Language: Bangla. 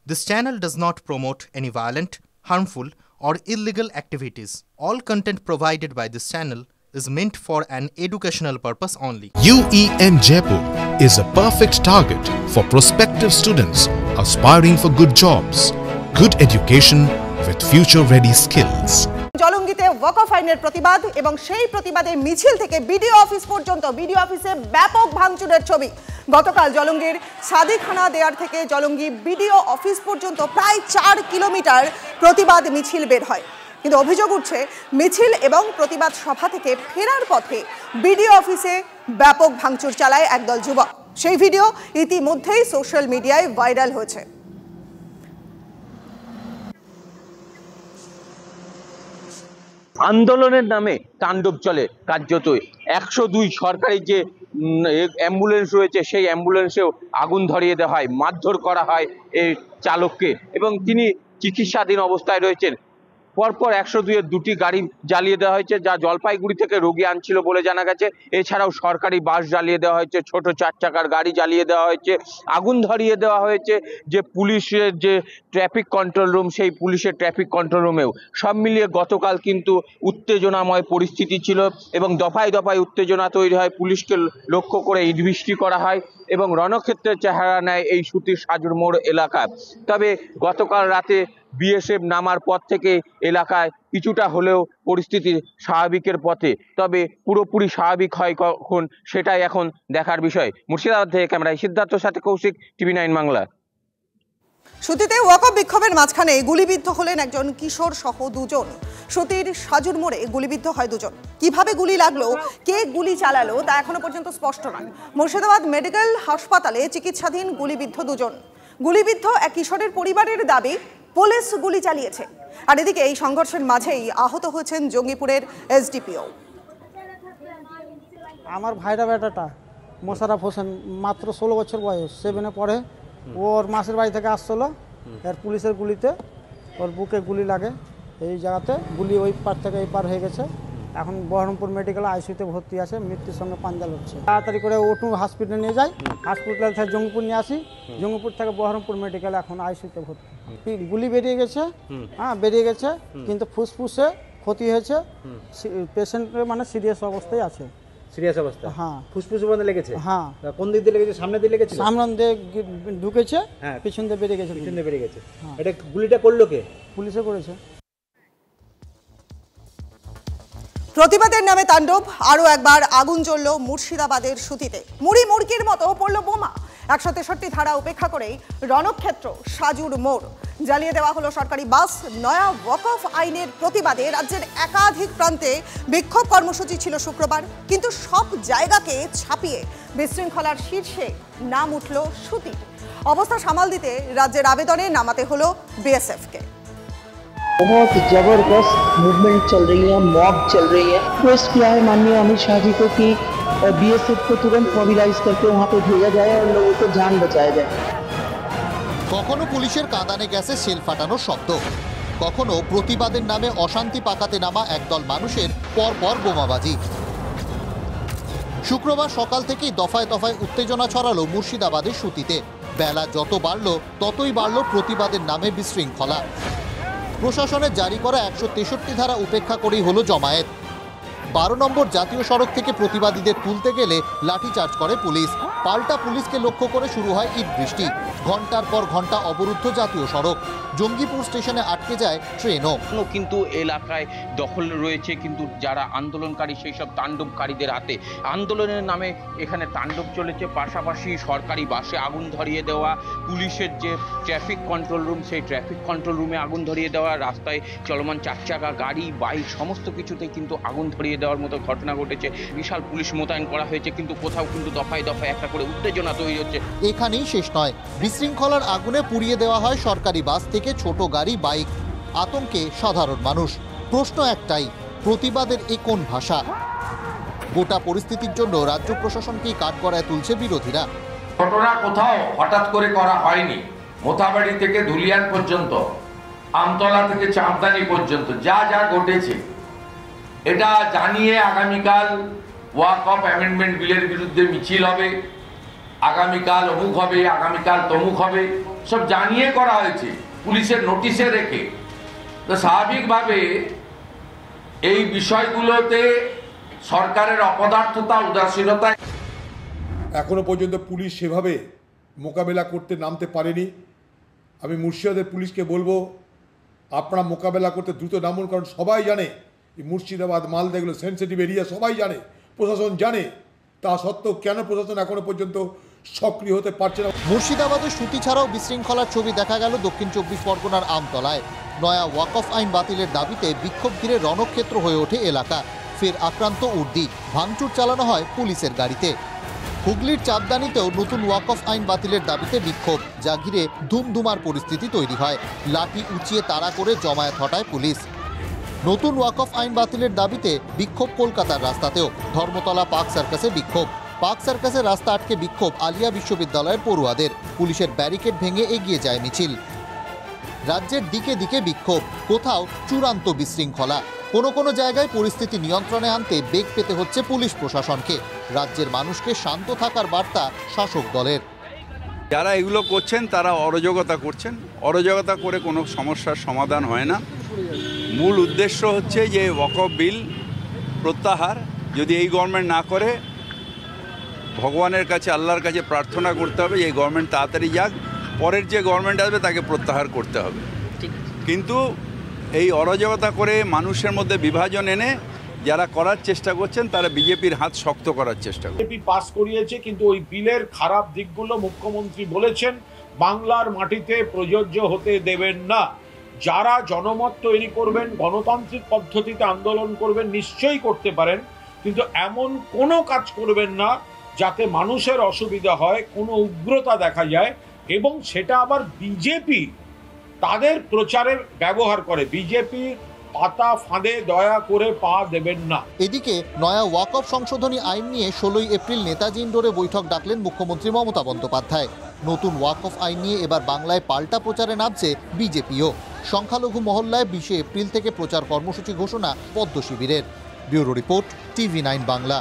This channel does not promote any violent, harmful, or illegal activities. All content provided by this channel is meant for an educational purpose only. UEN Jaipur is a perfect target for prospective students aspiring for good jobs, good education with future-ready skills. জলঙ্গিতে ওয়াকফ আইনের প্রতিবাদ এবং সেই প্রতিবাদে মিছিল থেকে বিডিও অফিস পর্যন্ত বিডিও অফিসে ব্যাপক ভাঙচুরের ছবি। গতকাল জলঙ্গির সাদিখানা দেয়ার থেকে জলঙ্গি বিডিও অফিস পর্যন্ত প্রায় 4 কিলোমিটার প্রতিবাদ মিছিল বের হয়। কিন্তু অভিযোগ উঠছে মিছিল এবং প্রতিবাদ সভা থেকে ফেরার পথে বিডিও অফিসে ব্যাপক ভাঙচুর চালায় একদল যুবক। সেই ভিডিও ইতিমধ্যেই সোশ্যাল মিডিয়ায় ভাইরাল হয়েছে। আন্দোলনের নামে তাণ্ডব চলে কার্যত। 102 সরকারি যে অ্যাম্বুলেন্স রয়েছে সেই অ্যাম্বুলেন্সেও আগুন ধরিয়ে দেওয়া হয়, মারধর করা হয় এই চালককে এবং তিনি চিকিৎসাধীন অবস্থায় রয়েছেন। পরপর 102-এর 2টি গাড়ি জ্বালিয়ে দেওয়া হয়েছে, যা জলপাইগুড়ি থেকে রোগী আনছিল বলে জানা গেছে। এছাড়াও সরকারি বাস জ্বালিয়ে দেওয়া হয়েছে, ছোট 4 চাকার গাড়ি জ্বালিয়ে দেওয়া হয়েছে, আগুন ধরিয়ে দেওয়া হয়েছে যে পুলিশের যে ট্রাফিক কন্ট্রোল রুম, সেই পুলিশের ট্রাফিক কন্ট্রোল রুমেও। সব মিলিয়ে গতকাল কিন্তু উত্তেজনাময় পরিস্থিতি ছিল এবং দফায় দফায় উত্তেজনা তৈরি হয়। পুলিশকে লক্ষ্য করে ইট বৃষ্টি করা হয় এবং রণক্ষেত্রের চেহারা নেয় এই সুতির সাজুর মোড় এলাকা। তবে গতকাল রাতে বিএসএফ নামার পর থেকে এলাকায় কিছুটা হলেও পরিস্থিতি স্বাভাবিকের পথে, তবে পুরোপুরি স্বাভাবিক হয় কখন সেটাই এখন দেখার বিষয়। মুর্শিদাবাদ থেকে ক্যামেরায় সিদ্ধার্থর সাথে কৌশিক, টিভি9 বাংলা। সুতিতে ওয়াকফ বিক্ষোভের মাঝখানে গুলিবিদ্ধ হলেন একজন কিশোর সহ 2 জন। সুতির সাজুর মোড়ে গুলিবিদ্ধ হয় 2 জন। কিভাবে গুলি লাগলো, কে গুলি চালালো তা এখনো পর্যন্ত স্পষ্ট নয়। মুর্শিদাবাদ মেডিকেল হাসপাতালে চিকিৎসাধীন গুলিবিদ্ধ 2 জন। গুলিবিদ্ধ এক কিশোরের পরিবারের দাবি পুলিশ গুলি চালিয়েছে। আর এদিকে এই সংঘর্ষের মাঝেই আহত হয়েছেন জঙ্গিপুরের এসডিপিও। আমার ভাইরা বেটাটা মোশাররফ হোসেন, মাত্র 16 বছর বয়স, 7-এ পড়ে। ওর মাসের বাড়ি থেকে আসছিল, এর পুলিশের গুলিতে ওর বুকে গুলি লাগে। এই জায়গাতে গুলি ওই পার থেকে এই পার হয়ে গেছে। এখন বহরমপুর মেডিকেল আইসিইউতে ভর্তি আছে, মৃত্যুর সঙ্গে পাঞ্জা লড়ছে। তাড়াতাড়ি করে ওটু হসপিটালে নিয়ে যাই, হসপিটাল থেকে জঙ্গিপুর নিয়ে আসি, জঙ্গিপুর থেকে বহরমপুর মেডিকেল এখন আইসিইউতে ভর্তি। গুলি বেরিয়ে গেছে, হ্যাঁ বেরিয়ে গেছে, কিন্তু ফুসফুসে ক্ষতি হয়েছে। পেশেন্ট মানে সিরিয়াস অবস্থায় আছে। সিরিয়াস অবস্থা? হ্যাঁ। ফুসফুসের মধ্যে লেগেছে? হ্যাঁ। কোন দিক দিয়ে লেগেছে? সামনে দিয়ে লেগেছে? সামনে দিয়ে ঢুকেছে, হ্যাঁ, পিছন দিয়ে বেরিয়ে গেছে। পিছন দিয়ে বেরিয়ে গেছে। এটা গুলিটা করলো কে? পুলিশে করেছে। প্রতিবাদের নামে তাণ্ডব, আরও একবার আগুন জ্বলল মুর্শিদাবাদের সুতিতে। মুড়ি মুড়কির মতো পড়ল বোমা। 163 ধারা উপেক্ষা করেই রণক্ষেত্র সাজুর মোড় জ্বালিয়ে দেওয়া হলো সরকারি বাস। নয়া ওয়াকফ আইনের প্রতিবাদে রাজ্যের একাধিক প্রান্তে বিক্ষোভ কর্মসূচি ছিল শুক্রবার, কিন্তু সব জায়গাকে ছাপিয়ে বিশৃঙ্খলার শীর্ষে নাম উঠল সুতির। অবস্থা সামাল দিতে রাজ্যের আবেদনে নামাতে হলো বিএসএফকে। बहुत जबरदस्त मूवमेंट चल रही है, मॉब चल रही है। रिक्वेस्ट किया है माननीय अमित शाह जी को कि बीएसएफ को तुरंत मोबिलाइज करके वहां पे भेजा जाए और लोगों को जान बचाया जाए। কখনো পুলিশের কাঁদানে গ্যাসে সেল ফাটানোর শব্দ, কখনো প্রতিবাদের নামে অশান্তি পাকাতে নামা একদল মানুষের পরপর বোমাবাজি। শুক্রবার সকাল থেকেই দফায় দফায় উত্তেজনা ছড়ালো মুর্শিদাবাদের সুতিতে। বেলা যত বাড়ল ততই বাড়ল প্রতিবাদের নামে বিশৃঙ্খলা। প্রশাসনের জারি করা 163 ধারা উপেক্ষা করেই হলো জমায়েত। 12 নম্বর জাতীয় সড়ক থেকে প্রতিবাদীদের তুলতে গেলে লাঠিচার্জ করে পুলিশ। পাল্টা পুলিশকে লক্ষ্য করে শুরু হয় ইট বৃষ্টি। ঘন্টার পর ঘন্টা অবরুদ্ধ জাতীয় সড়ক। জঙ্গিপুর স্টেশনে আটকে যায় ট্রেনও। কিন্তু এলাকায় দখল রয়েছে কিন্তু যারা আন্দোলনকারী সেই সব তাণ্ডবকারীদের হাতে। আন্দোলনের নামে এখানে তাণ্ডব চলেছে, পাশাপাশি সরকারি বাসে আগুন ধরিয়ে দেওয়া, পুলিশের যে ট্রাফিক কন্ট্রোল রুম সেই ট্রাফিক কন্ট্রোল রুমে আগুন ধরিয়ে দেওয়া, রাস্তায় চলমান 4 চাকা গাড়ি, বাইক সমস্ত কিছুতেই কিন্তু আগুন ধরিয়ে দেওয়ার মতো ঘটনা ঘটেছে। বিশাল পুলিশ মোতায়েন করা হয়েছে, কিন্তু কোথাও কিন্তু দফায় দফায় একটা করে উত্তেজনা তৈরি হচ্ছে। এখানেই শেষ নয়, বিশৃঙ্খলার আগুনে পুড়িয়ে দেওয়া হয় সরকারি বাস থেকে ছোট গাড়ি, বাইক। আতঙ্কে সাধারণ মানুষ। প্রশ্ন একটাই, প্রতিবাদের এ কোন ভাষা? গোটা পরিস্থিতির জন্য রাজ্য প্রশাসনকেই কাঠগড়ায় তুলছে বিরোধীরা। ঘটনা কোথাও হঠাৎ করে করা হয়নি। মোথাবাড়ি থেকে ধুলিয়ান পর্যন্ত, আমতলা থেকে চাঁদদানি পর্যন্ত যা যা ঘটেছে এটা জানিয়ে আগামীকাল ওয়াকফ অ্যামেন্ডমেন্ট বিলের বিরুদ্ধে মিছিল হবে। আগামীকাল অমুক হবে, আগামীকাল তমুক হবে, সব জানিয়ে করা হয়েছে পুলিশের নোটিশে রেখে। তো স্বাভাবিকভাবে এই বিষয়গুলোতে সরকারের অপদার্থতা, উদাসীনতা। এখনো পর্যন্ত পুলিশ সেভাবে মোকাবেলা করতে নামতে পারেনি। আমি মুর্শিদাবাদের পুলিশকে বলবো, আপনারা মোকাবেলা করতে দ্রুত নামুন, কারণ সবাই জানে এই মুর্শিদাবাদ, মালদা এগুলো সেন্সিটিভ এরিয়া, সবাই জানে, প্রশাসন জানে। তা সত্ত্বেও কেন প্রশাসন এখনো পর্যন্ত সক্রিয় হতে পারছে না? মুর্শিদাবাদের সুতি ছাড়াও বিশৃঙ্খলার ছবি দেখা গেল দক্ষিণ 24 পরগনার আমতলায়। নয়া ওয়াকফ আইন বাতিলের দাবিতে বিক্ষোভ ঘিরে রণক্ষেত্র হয়ে ওঠে এলাকা। ফের আক্রান্ত উর্দি, ভাঙচুর চালানো হয় পুলিশের গাড়িতে। হুগলির চাঁদদানিতেও নতুন ওয়াকফ আইন বাতিলের দাবিতে বিক্ষোভ, যা ঘিরে ধুমধুমার পরিস্থিতি তৈরি হয়। লাঠি উঁচিয়ে তাড়া করে জমায়েত হটায় পুলিশ। নতুন ওয়াকফ আইন বাতিলের দাবিতে বিক্ষোভ কলকাতার রাস্তাতেও। ধর্মতলা পার্ক সার্কাসে বিক্ষোভ। পার্ক সার্কাসের রাস্তা আটকে বিক্ষোভ আলিয়া বিশ্ববিদ্যালয়ের পড়ুয়াদের। পুলিশের ব্যারিকেড ভেঙে এগিয়ে যায় মিছিল। রাজ্যের দিকে দিকে বিক্ষোভ, কোথাও চূড়ান্ত বিশৃঙ্খলা। কোনো কোনো জায়গায় পরিস্থিতি নিয়ন্ত্রণে আনতে বেগ পেতে হচ্ছে পুলিশ প্রশাসনকে। রাজ্যের মানুষকে শান্ত থাকার বার্তা শাসক দলের। যারা এগুলো করছেন তারা অরাজকতা করছেন। অরাজকতা করে কোনো সমস্যার সমাধান হয় না। মূল উদ্দেশ্য হচ্ছে যে ওয়াকফ বিল প্রত্যাহার যদি এই গভর্নমেন্ট না করে, ভগবানের কাছে, আল্লাহর কাছে প্রার্থনা করতে হবে যে এই গভর্নমেন্ট তাড়াতাড়ি যাক, পরের যে গভর্নমেন্ট আসবে তাকে প্রত্যাহার করতে হবে। কিন্তু এই অরাজকতা করে মানুষের মধ্যে বিভাজন এনে যারা করার চেষ্টা করছেন তারা বিজেপির হাত শক্ত করার চেষ্টা করছে। বিজেপি পাস করিয়েছে, কিন্তু ওই বিলের খারাপ দিকগুলো মুখ্যমন্ত্রী বলেছেন বাংলার মাটিতে প্রযোজ্য হতে দেবেন না। যারা জনমত তৈরি করবেন, গণতান্ত্রিক পদ্ধতিতে আন্দোলন করবেন, নিশ্চয়ই করতে পারেন, কিন্তু এমন কোনো কাজ করবেন না যাতে মানুষের অসুবিধা হয়, কোনো উগ্রতা দেখা যায় এবং সেটা আবার বিজেপি তাদের প্রচারের ব্যবহার করে। বিজেপি পাতা ফাঁদে দয়া করে পা দেবেন না। এদিকে নয়া ওয়াকফ সংশোধনী আইন নিয়ে 16 এপ্রিল নেতাজি ইন্ডোরে বৈঠক ডাকলেন মুখ্যমন্ত্রী মমতা বন্দ্যোপাধ্যায়। নতুন ওয়াকফ আইন নিয়ে এবার বাংলায় পাল্টা প্রচারে নামছে বিজেপিও। সংখ্যালঘু মহল্লায় 20 এপ্রিল থেকে প্রচার কর্মসূচি ঘোষণা পদ্ম শিবিরের। Bureau report, TV9 Bangla.